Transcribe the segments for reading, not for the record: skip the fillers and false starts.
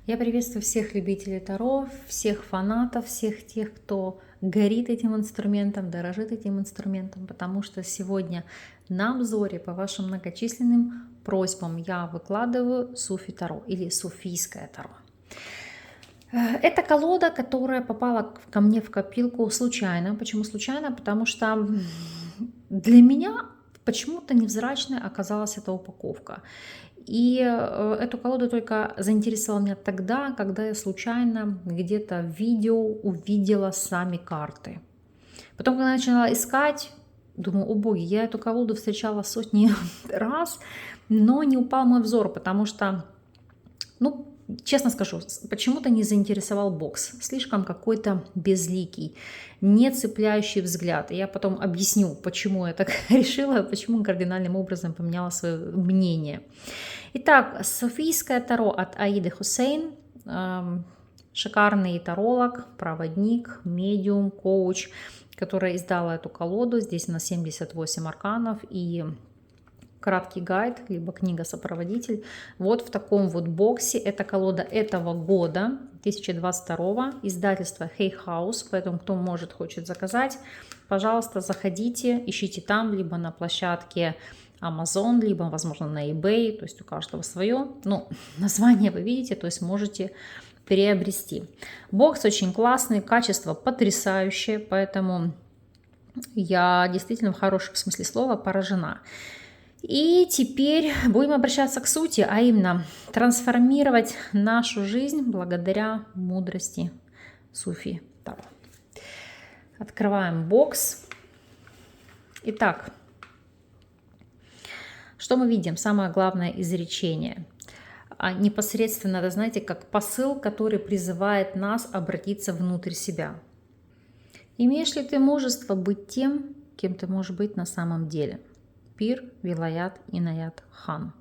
Я приветствую всех любителей Таро, всех фанатов, всех тех, кто горит этим инструментом, дорожит этим инструментом, потому что сегодня на обзоре по вашим многочисленным просьбам я выкладываю Суфи Таро или Суфийское Таро. Это колода, которая попала ко мне в копилку случайно. Почему случайно? Потому что для меня почему-то невзрачной оказалась эта упаковка. И эту колоду только заинтересовала меня тогда, когда я случайно где-то в видео увидела сами карты. Потом, когда я начала искать, думаю, о боги, я эту колоду встречала сотни раз, но не упал мой взор, потому что, честно скажу, почему-то не заинтересовал бокс. Слишком какой-то безликий, не цепляющий взгляд. И я потом объясню, почему я так решила, почему кардинальным образом поменяла свое мнение. Итак, Суфийское Таро от Аиды Хусейн. Шикарный таролог, проводник, медиум, коуч, которая издала эту колоду. Здесь на 78 арканов и краткий гайд, либо книга-сопроводитель. Вот в таком вот боксе. Это колода этого года, 2022, издательство Hay House. Поэтому, кто может, хочет заказать, пожалуйста, заходите, ищите там, либо на площадке Amazon, либо, возможно, на eBay. То есть у каждого свое. Ну, название вы видите, то есть можете приобрести. Бокс очень классный, качество потрясающее, поэтому я действительно в хорошем смысле слова поражена. И теперь будем обращаться к сути, а именно трансформировать нашу жизнь благодаря мудрости Суфи Таро. Открываем бокс. Итак, что мы видим? Самое главное изречение. Непосредственно, это, знаете, как посыл, который призывает нас обратиться внутрь себя. Имеешь ли ты мужество быть тем, кем ты можешь быть на самом деле? Пир Вилаят Инаят Хан.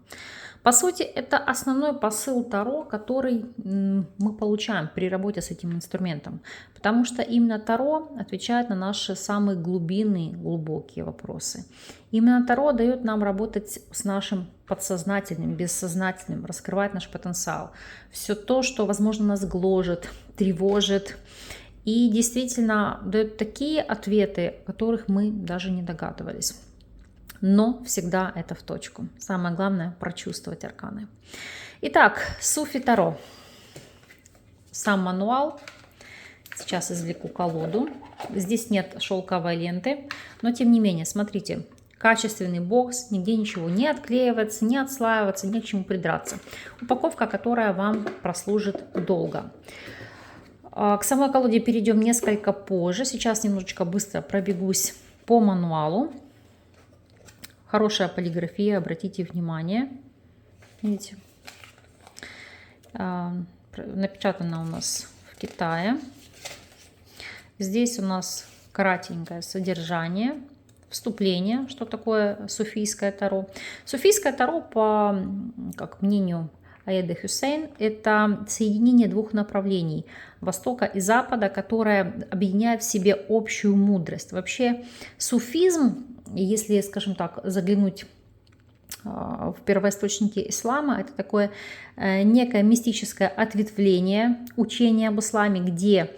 По сути, это основной посыл Таро, который мы получаем при работе с этим инструментом. Потому что именно Таро отвечает на наши самые глубинные, глубокие вопросы. Именно Таро дает нам работать с нашим подсознательным, бессознательным, раскрывать наш потенциал. Все то, что, возможно, нас гложет, тревожит. И действительно дает такие ответы, о которых мы даже не догадывались. Но всегда это в точку. Самое главное – прочувствовать арканы. Итак, Суфи Таро. Сам мануал. Сейчас извлеку колоду. Здесь нет шелковой ленты, но тем не менее, смотрите, качественный бокс, нигде ничего не отклеивается, не отслаивается, не к чему придраться. Упаковка, которая вам прослужит долго. К самой колоде перейдем несколько позже. Сейчас немножечко быстро пробегусь по мануалу. Хорошая полиграфия, обратите внимание. Видите? Напечатано у нас в Китае. Здесь у нас кратенькое содержание, вступление, что такое суфийское таро. Суфийское таро, по мнению Аиды Хусейн, это соединение двух направлений – Востока и Запада, которое объединяет в себе общую мудрость. Вообще суфизм, если, скажем так, заглянуть в первоисточники ислама, это такое некое мистическое ответвление учения об исламе, где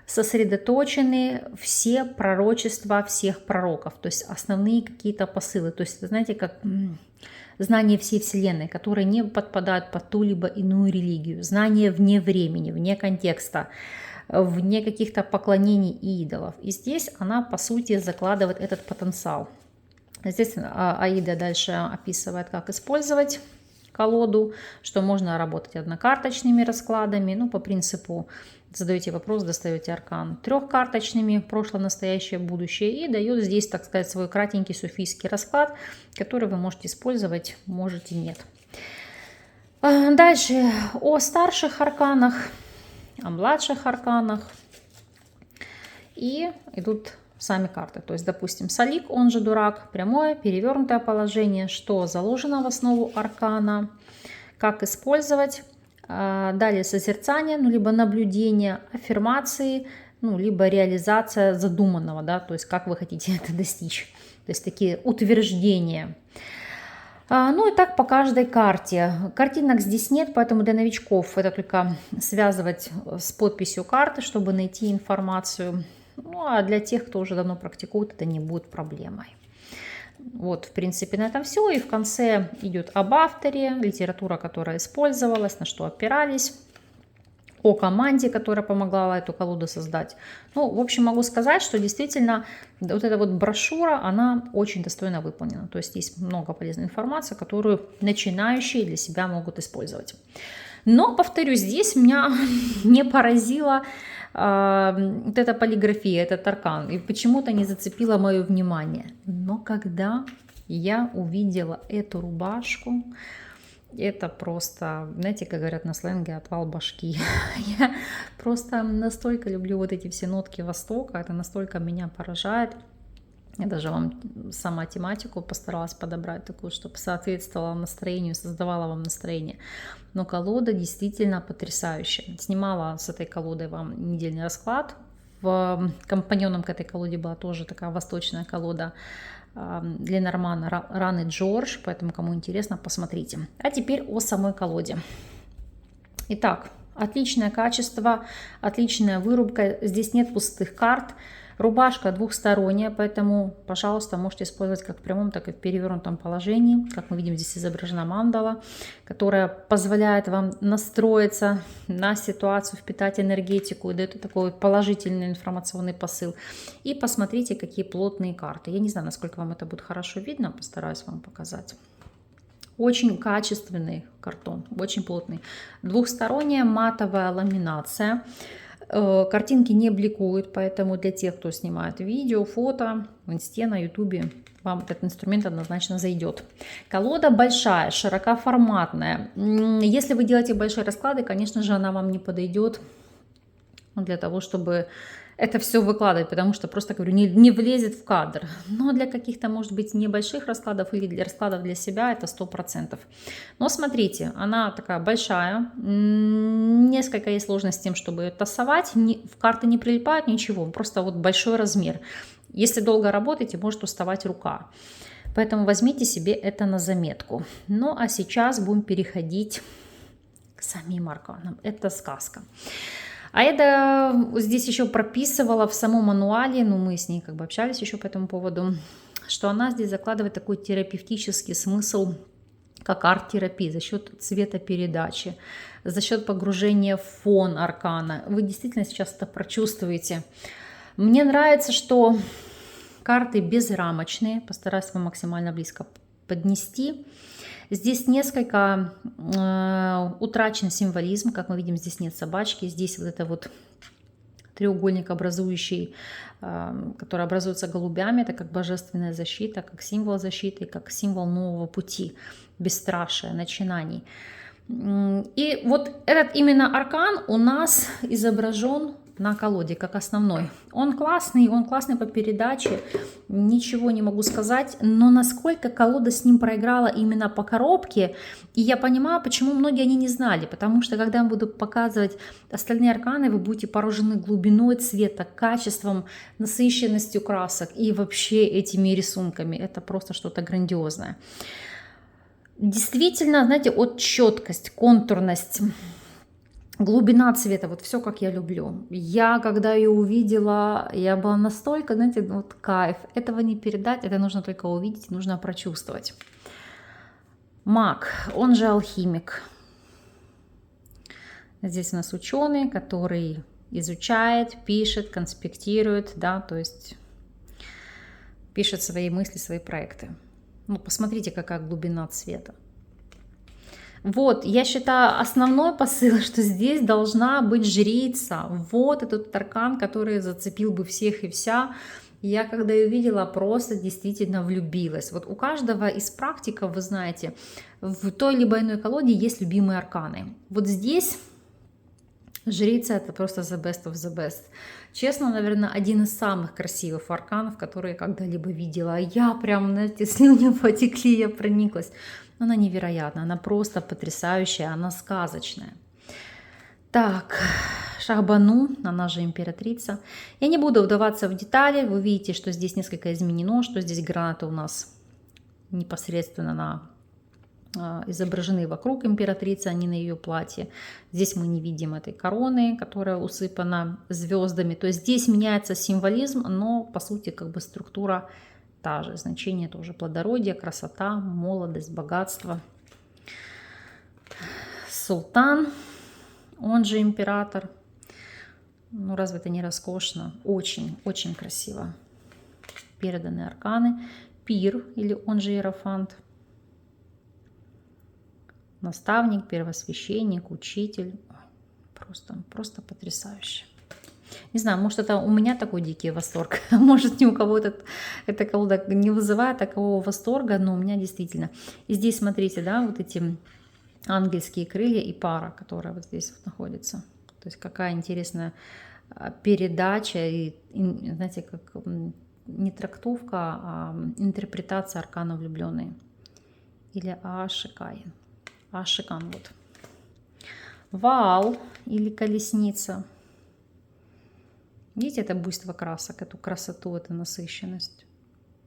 сосредоточены все пророчества всех пророков, то есть основные какие-то посылы. То есть, знаете, как знание всей Вселенной, которые не подпадают под ту либо иную религию, знание вне времени, вне контекста, вне каких-то поклонений и идолов. И здесь она, по сути, закладывает этот потенциал. Здесь Аида дальше описывает, как использовать колоду, что можно работать однокарточными раскладами. Ну, по принципу, задаете вопрос, достаете аркан трехкарточными, прошлое, настоящее, будущее, и дает здесь, так сказать, свой кратенький суфийский расклад, который вы можете использовать, можете нет. Дальше о старших арканах, о младших арканах. И идут сами карты. То есть, допустим, Салик, он же дурак, прямое, перевернутое положение, что заложено в основу аркана, как использовать. Далее созерцание, либо наблюдение, аффирмации, либо реализация задуманного, да, то есть как вы хотите это достичь. То есть такие утверждения. Ну и так по каждой карте. Картинок здесь нет, поэтому для новичков это только связывать с подписью карты, чтобы найти информацию. Ну а для тех, кто уже давно практикует, это не будет проблемой. Вот, в принципе, на этом все. И в конце идет об авторе, литература, которая использовалась, на что опирались, о команде, которая помогла эту колоду создать. Ну, в общем, могу сказать, что действительно вот эта вот брошюра, она очень достойно выполнена. То есть есть много полезной информации, которую начинающие для себя могут использовать. Но, повторюсь, здесь меня не поразила вот эта полиграфия, этот аркан. И почему-то не зацепила мое внимание. Но когда я увидела эту рубашку, это просто, знаете, как говорят на сленге, отвал башки. Я просто настолько люблю вот эти все нотки Востока, это настолько меня поражает. Я даже вам сама тематику постаралась подобрать такую, чтобы соответствовала настроению, создавала вам настроение. Но колода действительно потрясающая. Снимала с этой колодой вам недельный расклад. Компаньоном к этой колоде была тоже такая восточная колода Ленормана Раны Джордж, поэтому кому интересно, посмотрите. А теперь о самой колоде. Итак, отличное качество, отличная вырубка, здесь нет пустых карт. Рубашка двухсторонняя, поэтому, пожалуйста, можете использовать как в прямом, так и в перевернутом положении. Как мы видим, здесь изображена мандала, которая позволяет вам настроиться на ситуацию, впитать энергетику и дает такой положительный информационный посыл. И посмотрите, какие плотные карты. Я не знаю, насколько вам это будет хорошо видно, постараюсь вам показать. Очень качественный картон, очень плотный. Двухсторонняя матовая ламинация. Картинки не бликуют, поэтому для тех, кто снимает видео, фото в инсте, на ютубе, вам этот инструмент однозначно зайдет. Колода большая, широкоформатная. Если вы делаете большие расклады, конечно же, она вам не подойдет для того, чтобы это все выкладывать, потому что, просто говорю, не влезет в кадр. Но для каких-то, может быть, небольших раскладов или для раскладов для себя это 100%. Но смотрите, она такая большая, несколько есть сложность с тем, чтобы ее тасовать, в карты не прилипают ничего, просто вот большой размер. Если долго работаете, может уставать рука. Поэтому возьмите себе это на заметку. Ну а сейчас будем переходить к самим арканам. Это сказка. А это здесь еще прописывала в самом мануале, ну мы с ней как бы общались еще по этому поводу, что она здесь закладывает такой терапевтический смысл, как арт-терапии, за счет цветопередачи, за счет погружения в фон аркана. Вы действительно сейчас это прочувствуете. Мне нравится, что карты безрамочные, постараюсь вам максимально близко поднести. Здесь несколько утрачен символизм, как мы видим, здесь нет собачки, здесь вот это вот треугольник, образующий, который образуется голубями, это как божественная защита, как символ защиты, как символ нового пути, бесстрашия, начинаний. И вот этот именно аркан у нас изображен на колоде как основной. Он классный по передаче, ничего не могу сказать, но насколько колода с ним проиграла именно по коробке, и я понимаю, почему многие они не знали, потому что когда я буду показывать остальные арканы, вы будете поражены глубиной цвета, качеством, насыщенностью красок и вообще этими рисунками. Это просто что-то грандиозное. Действительно, знаете, вот четкость, контурность, глубина цвета, вот все, как я люблю. Я, когда ее увидела, я была настолько, знаете, вот кайф. Этого не передать, это нужно только увидеть, нужно прочувствовать. Маг, он же алхимик. Здесь у нас ученый, который изучает, пишет, конспектирует, да, то есть пишет свои мысли, свои проекты. Ну, посмотрите, какая глубина цвета. Вот, я считаю, основной посыл, что здесь должна быть жрица. Вот этот аркан, который зацепил бы всех и вся. Я, когда ее видела, просто действительно влюбилась. Вот у каждого из практиков, вы знаете, в той либо иной колоде есть любимые арканы. Вот здесь жрица — это просто the best of the best. Честно, наверное, один из самых красивых арканов, которые я когда-либо видела. Я прям, знаете, слюни потекли, я прониклась. Она невероятная, она просто потрясающая, она сказочная. Так, Шахбану, она же императрица. Я не буду вдаваться в детали. Вы видите, что здесь несколько изменено, что здесь граната у нас непосредственно на изображены вокруг императрицы, а не на ее платье. Здесь мы не видим этой короны, которая усыпана звездами. То есть здесь меняется символизм, но по сути как бы структура та же. Значение тоже плодородие, красота, молодость, богатство. Султан, он же император. Ну разве это не роскошно? Очень, очень красиво. Переданные арканы. Пир, или он же иерофант. Наставник, первосвященник, учитель. Просто потрясающе. Не знаю, может это у меня такой дикий восторг, может ни у кого эта колода не вызывает такого восторга, но у меня действительно. И здесь смотрите, да, вот эти ангельские крылья и пара, которая вот здесь вот находится. То есть какая интересная передача и знаете, как не трактовка, а интерпретация аркана влюбленные. Или Аашикай. Аашикан вот. Ваал или колесница. Видите, это буйство красок, эту красоту, эту насыщенность.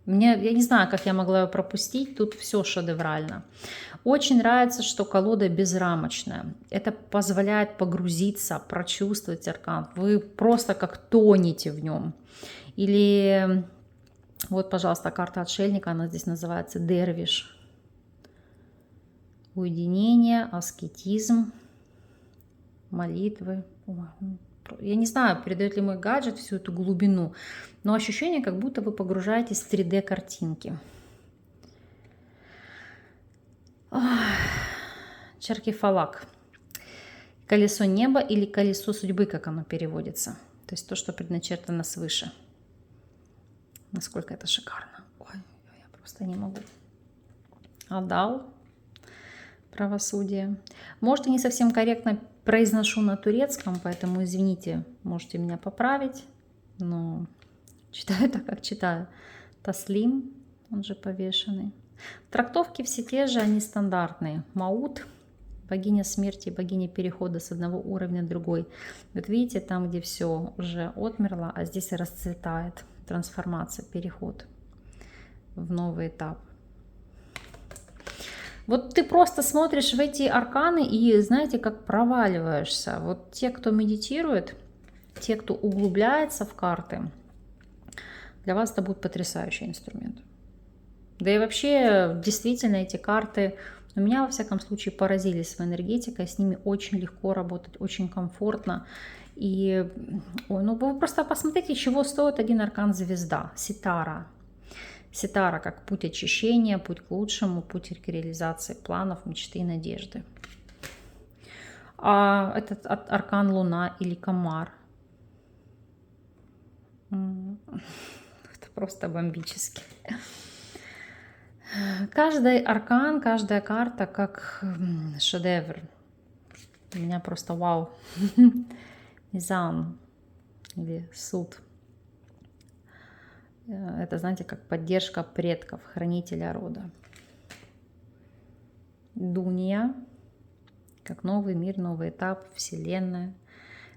Я не знаю, как я могла ее пропустить. Тут все шедеврально. Очень нравится, что колода безрамочная. Это позволяет погрузиться, прочувствовать аркан. Вы просто как тонете в нем. Или вот, пожалуйста, карта отшельника. Она здесь называется Дервиш. Уединение, аскетизм, молитвы. Я не знаю, передает ли мой гаджет всю эту глубину, но ощущение, как будто вы погружаетесь в 3D картинки. Чаркифалак. Колесо неба или колесо судьбы, как оно переводится. То есть то, что предначертано свыше. Насколько это шикарно. Ой, я просто не могу. Адал. Правосудие. Может, и не совсем корректно произношу на турецком, поэтому извините, можете меня поправить, но читаю так, как читаю. Таслим, он же повешенный. Трактовки все те же, они стандартные. Маут, богиня смерти, богиня перехода с одного уровня в другой. Вот видите, там, где все уже отмерло, а здесь расцветает трансформация, переход в новый этап. Вот ты просто смотришь в эти арканы и, знаете, как проваливаешься. Вот те, кто медитирует, те, кто углубляется в карты, для вас это будет потрясающий инструмент. Да и вообще, действительно, эти карты у меня, во всяком случае, поразили своей энергетикой. С ними очень легко работать, очень комфортно. И ну, вы просто посмотрите, чего стоит один аркан звезда, Ситара. Ситара как путь очищения, путь к лучшему, путь к реализации планов, мечты и надежды. А этот аркан Луна или Комар. Это просто бомбически. Каждый аркан, каждая карта как шедевр. У меня просто вау. Мизан или суд. Это, знаете, как поддержка предков, хранителя рода. Дуния, как новый мир, новый этап, вселенная,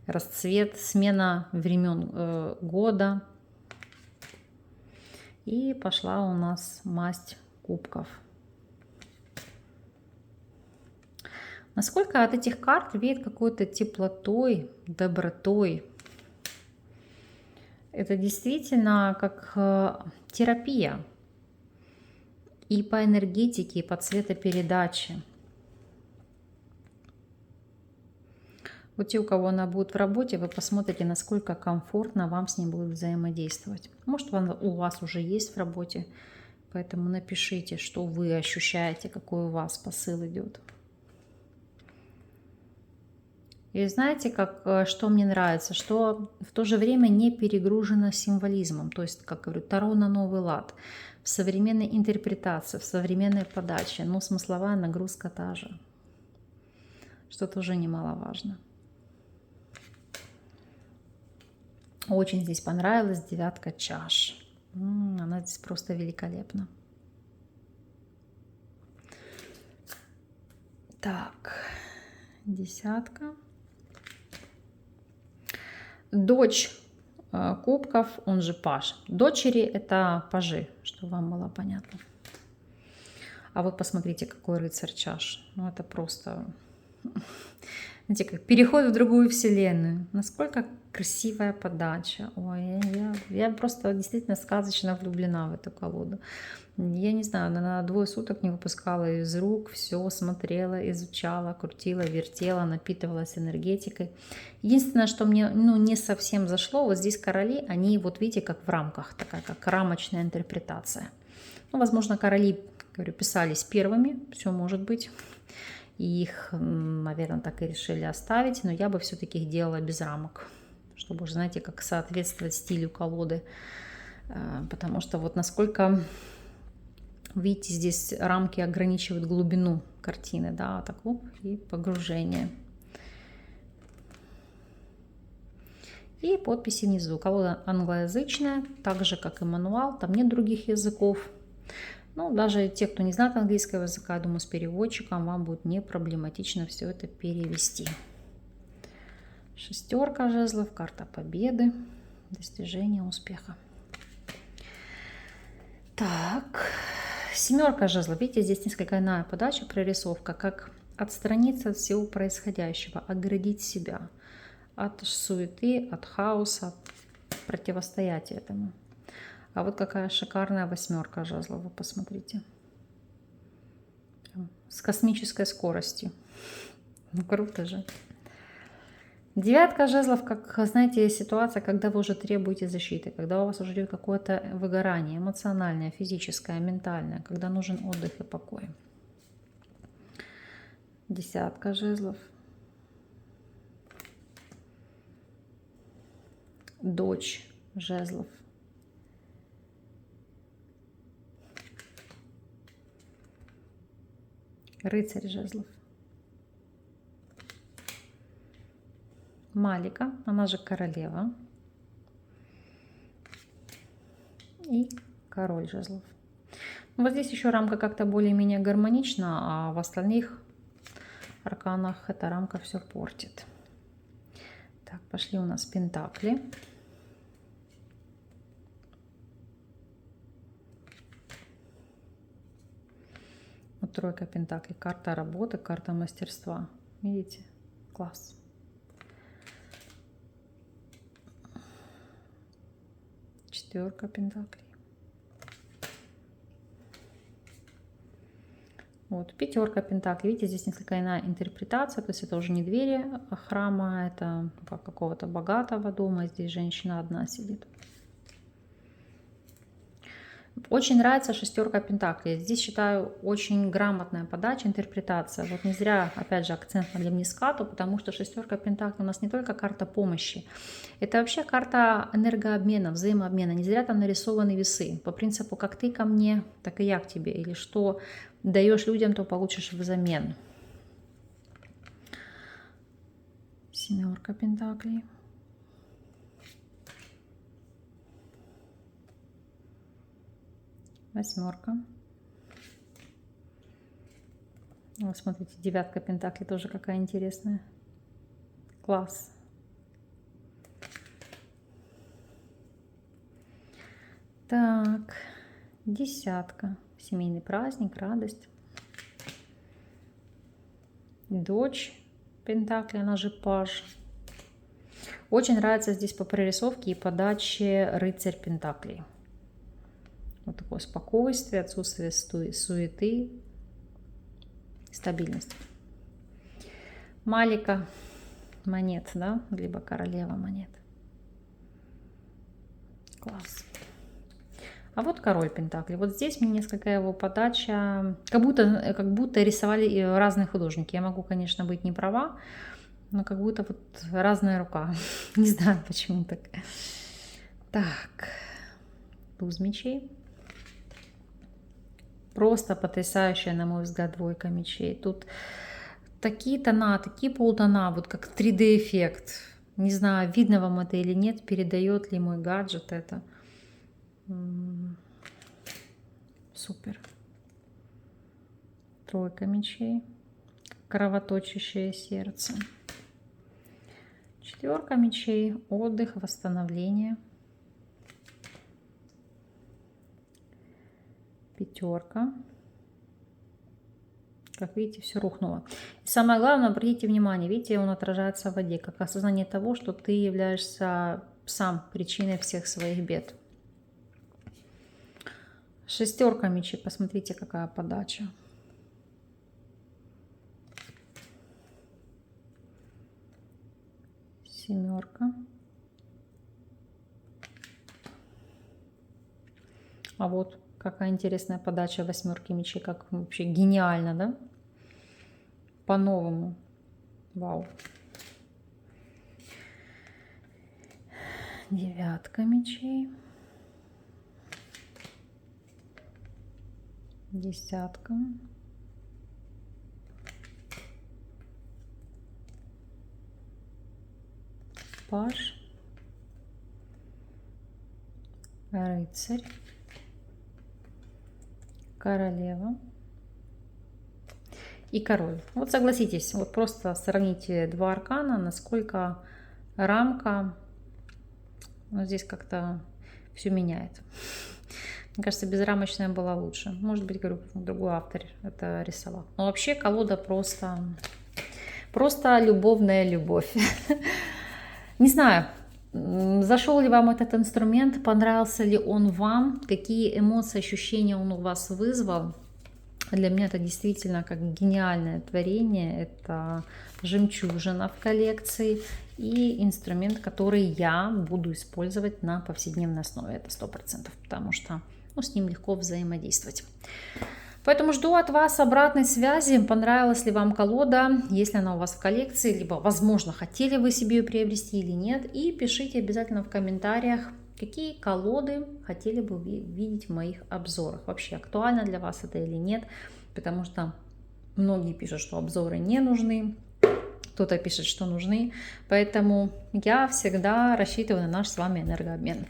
расцвет, смена времен года. И пошла у нас масть кубков. Насколько от этих карт веет какой-то теплотой, добротой. Это действительно как терапия и по энергетике, и по цветопередаче. Вот те, у кого она будет в работе, вы посмотрите, насколько комфортно вам с ней будет взаимодействовать. Может, у вас уже есть в работе, поэтому напишите, что вы ощущаете, какой у вас посыл идет. И знаете, что мне нравится, что в то же время не перегружено символизмом. То есть, как говорю, Таро на новый лад, в современной интерпретации, в современной подаче, но смысловая нагрузка та же, что тоже немаловажно. Очень здесь понравилась девятка чаш. Она здесь просто великолепна. Так, десятка. Дочь кубков, он же паж. Дочери — это пажи, чтобы вам было понятно. А вы посмотрите, какой рыцарь чаш. Ну, это просто, знаете, как переход в другую вселенную. Насколько красивая подача. Ой, я просто действительно сказочно влюблена в эту колоду. Я не знаю, она на 2 суток не выпускала ее из рук, все смотрела, изучала, крутила, вертела, напитывалась энергетикой. Единственное, что мне не совсем зашло, вот здесь короли, они вот видите, как в рамках, такая как рамочная интерпретация. Ну, возможно, короли, говорю, писались первыми, все может быть. И их, наверное, так и решили оставить, но я бы все-таки их делала без рамок, чтобы уже, знаете, как соответствовать стилю колоды. Потому что вот насколько... Видите, здесь рамки ограничивают глубину картины, да, так оп, и погружение. И подписи внизу. Колода англоязычная, так же, как и мануал, там нет других языков. Ну, даже те, кто не знает английского языка, я думаю, с переводчиком вам будет не проблематично все это перевести. 6 жезлов, карта победы, достижения успеха. Так... 7 жезлов. Видите, здесь несколько иная подача, прорисовка, как отстраниться от всего происходящего, оградить себя от суеты, от хаоса, противостоять этому. А вот какая шикарная 8 жезлов, вы посмотрите. С космической скоростью. Ну, круто же. 9 жезлов, как, знаете, ситуация, когда вы уже требуете защиты, когда у вас уже идет какое-то выгорание, эмоциональное, физическое, ментальное, когда нужен отдых и покой. 10 жезлов. Дочь жезлов. Рыцарь жезлов. Малика, она же королева. И король жезлов. Вот здесь еще рамка как-то более-менее гармонична, а в остальных арканах эта рамка все портит. Так, пошли у нас пентакли. Вот 3 пентаклей. Карта работы, карта мастерства. Видите? Класс. Четверка пентаклей. Вот 5 пентаклей. Видите, здесь несколько иная интерпретация. То есть это уже не двери храма, это как какого-то богатого дома. Здесь женщина одна сидит. Очень нравится 6 пентаклей. Здесь, считаю, очень грамотная подача, интерпретация. Вот не зря, опять же, акцент на лемнискату, потому что 6 пентаклей у нас не только карта помощи. Это вообще карта энергообмена, взаимообмена. Не зря там нарисованы весы. По принципу, как ты ко мне, так и я к тебе. Или что даешь людям, то получишь взамен. 7 пентаклей. Восьмерка. Вот смотрите, 9 пентаклей тоже какая интересная. Класс. Так, 10. Семейный праздник, радость. Дочь пентаклей, она же паж. Очень нравится здесь по прорисовке и подаче рыцарь пентаклей. Вот такое спокойствие, отсутствие суеты, стабильность. Малика монет, да, либо королева монет. Класс. А вот король пентаклей. Вот здесь мне несколько его подача, как будто рисовали разные художники. Я могу, конечно, быть не права, но как будто вот разная рука. Не знаю, почему так. Так, туз мечей. Просто потрясающая, на мой взгляд, 2 мечей. Тут такие тона, такие полтона, вот как 3D-эффект. Не знаю, видно вам это или нет, передает ли мой гаджет это. Супер. 3 мечей. Кровоточащее сердце. 4 мечей. Отдых, восстановление. 5. Как видите, все рухнуло. И самое главное, обратите внимание, видите, он отражается в воде, как осознание того, что ты являешься сам причиной всех своих бед. Шестерка мечей, посмотрите, какая подача. Семерка. А вот какая интересная подача восьмерки мечей, как вообще гениально, да? По-новому. Вау. Девятка мечей. Десятка. Паж. Рыцарь. Королева. И король. Вот согласитесь, вот просто сравните два аркана, насколько рамка, вот здесь как-то все меняет. Мне кажется, безрамочная была лучше. Может быть, говорю, другой автор это рисовал. Но вообще колода просто любовная любовь. Не знаю, зашел ли вам этот инструмент, понравился ли он вам, какие эмоции, ощущения он у вас вызвал. Для меня это действительно как гениальное творение. Это жемчужина в коллекции и инструмент, который я буду использовать на повседневной основе. Это 100%, потому что с ним легко взаимодействовать. Поэтому жду от вас обратной связи. Понравилась ли вам колода, если она у вас в коллекции, либо, возможно, хотели вы себе ее приобрести или нет. И пишите обязательно в комментариях, какие колоды хотели бы вы видеть в моих обзорах. Вообще, актуально для вас это или нет, потому что многие пишут, что обзоры не нужны, кто-то пишет, что нужны. Поэтому я всегда рассчитываю на наш с вами энергообмен.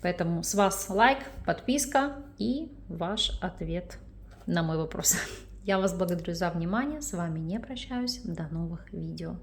Поэтому с вас лайк, подписка и ваш ответ на мой вопрос. Я вас благодарю за внимание. С вами не прощаюсь. До новых видео.